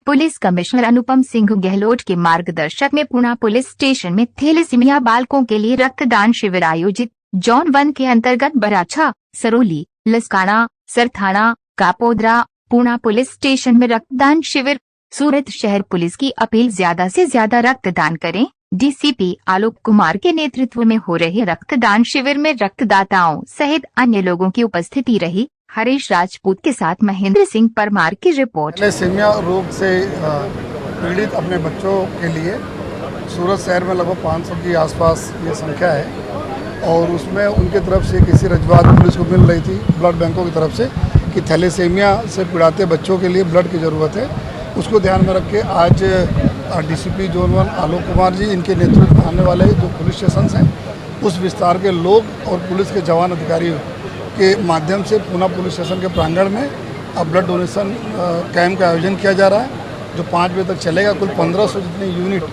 Police commissioner Anupam Singh Gehlot के मार्गदर्शक में पूना पुलिस स्टेशन में थैलेसीमिया बालकों के लिए रक्तदान शिविर आयोजित। जोन 1 के अंतर्गत बराछा, सरोली, लसकाना, सरथाना, कापोद्रा, पूना पुलिस स्टेशन में रक्तदान शिविर। सूरत शहर पुलिस की अपील, ज्यादा से ज्यादा रक्तदान करें। डीसीपी आलोक कुमार के नेतृत्व में हो रहे रक्तदान शिविर में रक्तदाताओं सहित अन्य लोगों की उपस्थिति रही। हरीश राजपूत के साथ महेंद्र सिंह परमार की रिपोर्ट। थैलेसीमिया रोग से पीड़ित अपने बच्चों के लिए सूरत शहर में लगभग 500 की आसपास ये संख्या है और उसमें उनके तरफ से किसी रजवात पुलिस को मिल रही थी ब्लड बैंकों की तरफ से कि थैलेसीमिया से पीड़ाते बच्चों के लिए ब्लड की ज़रूरत है। उसको ध्यान में रख के आज डीसीपी जोन 1 आलोक कुमार जी, इनके नेतृत्व में आने वाले जो पुलिस स्टेशन हैं उस विस्तार के लोग और पुलिस के जवान अधिकारियों के माध्यम से पूना पुलिस स्टेशन के प्रांगण में अब ब्लड डोनेशन कैंप का आयोजन किया जा रहा है जो 5 बजे तक चलेगा। कुल 1500 जितने यूनिट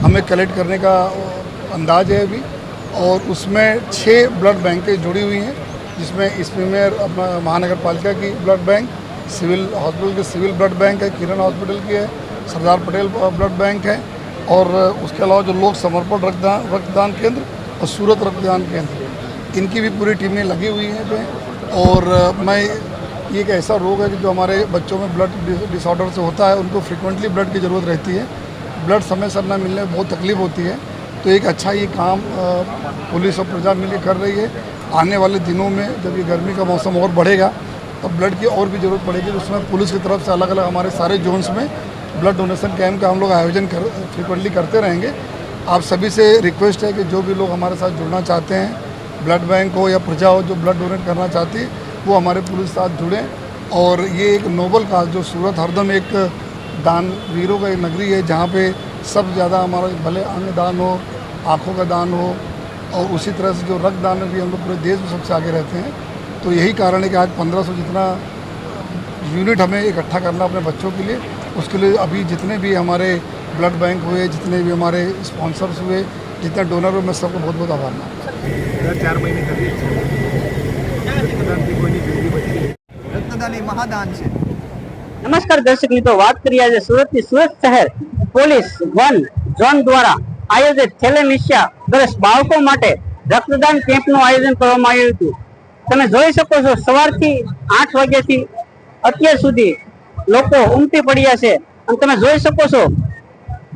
हमें कलेक्ट करने का अंदाज है अभी और उसमें 6 ब्लड बैंकें जुड़ी हुई हैं जिसमें इसमें अपना महानगर पालिका की ब्लड बैंक, सिविल हॉस्पिटल के सिविल ब्लड बैंक है, किरण हॉस्पिटल की है, सरदार पटेल ब्लड बैंक है और उसके अलावा जो लोक समर्पण रक्तदान केंद्र और सूरत रक्तदान केंद्र, इनकी भी पूरी टीमें लगी हुई हैं पे। और मैं ये एक ऐसा रोग है कि जो हमारे बच्चों में ब्लड डिसऑर्डर से होता है, उनको फ्रिक्वेंटली ब्लड की ज़रूरत रहती है, ब्लड समय से न मिलने में बहुत तकलीफ होती है। तो एक अच्छा ये काम पुलिस और प्रजा मिलकर कर रही है। आने वाले दिनों में जब ये गर्मी का मौसम और बढ़ेगा तो ब्लड की और भी ज़रूरत पड़ेगी, तो उसमें पुलिस की तरफ से अलग अलग हमारे सारे जोन्स में ब्लड डोनेशन कैंप का हम लोग आयोजन फ्रिक्वेंटली करते रहेंगे। आप सभी से रिक्वेस्ट है कि जो भी लोग हमारे साथ जुड़ना चाहते हैं, ब्लड बैंक हो या प्रजा हो जो ब्लड डोनेट करना चाहती है, वो हमारे पुलिस साथ जुड़ें। और ये एक नोबल काज जो सूरत हरदम एक दान वीरों का एक नगरी है जहाँ पे सब ज़्यादा हमारा भले अंग दान हो, आँखों का दान हो और उसी तरह से जो रक्तदान में भी हम लोग पूरे देश में सबसे आगे रहते हैं। तो यही कारण है कि आज 1500 जितना यूनिट हमें इकट्ठा करना अपने बच्चों के लिए, उसके लिए अभी जितने भी हमारे ब्लड बैंक हुए, जितने भी हमारे स्पॉन्सर्स हुए, जितने डोनर हुए, मैं सबको बहुत बहुत आभार मानता हूँ। 4 महीने रक्तदान महादान છે। नमस्कार दर्शक मित्रों, बात करिए आज सूरत सूरत शहर પોલીસ 1 ઝોન દ્વારા આયોજિત થેલેસીમિયા બાળકો માટે રક્તદાન કેમ્પનું આયોજન કરવામાં આવ્યું હતું। તમે જોઈ શકો છો સવારથી 8 વાગ્યાથી અત્યાર સુધી લોકો ઉમટી પડ્યા છે અને તમે જોઈ શકો છો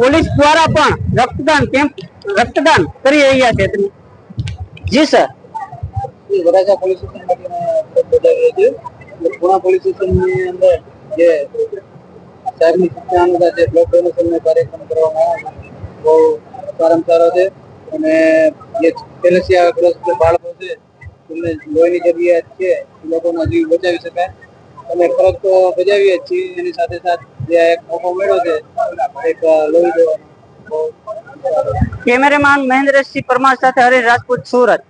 પોલીસ દ્વારા પણ રક્તદાન કરી રહ્યા છે। જી સર, વરાછા પોલીસ સ્ટેશન બજાવી હતી પૂણા પોલીસ સ્ટેશનની અંદર જે સાહેબની સૂચના અનુસાર જે બ્લડ ડોનેશનનો કાર્યક્રમ કરવામાં આવ્યો બહુ સારામાં સારો છે અને જે થેલેસીમિયાગ્રસ્ત બાળકો છે એમને લોહીની જરૂરિયાત છે, એ લોકોનો જીવ બચાવી શકાય અને ફરજ તો બજાવીએ જ છીએ। એની સાથે સાથ જે એક મોકો મળ્યો છે એક લોહી દેવાનો। કેમેરામેન મહેન્દ્ર સિંહ પરમાર સાથે હરીશ રાજપૂત, સુરત।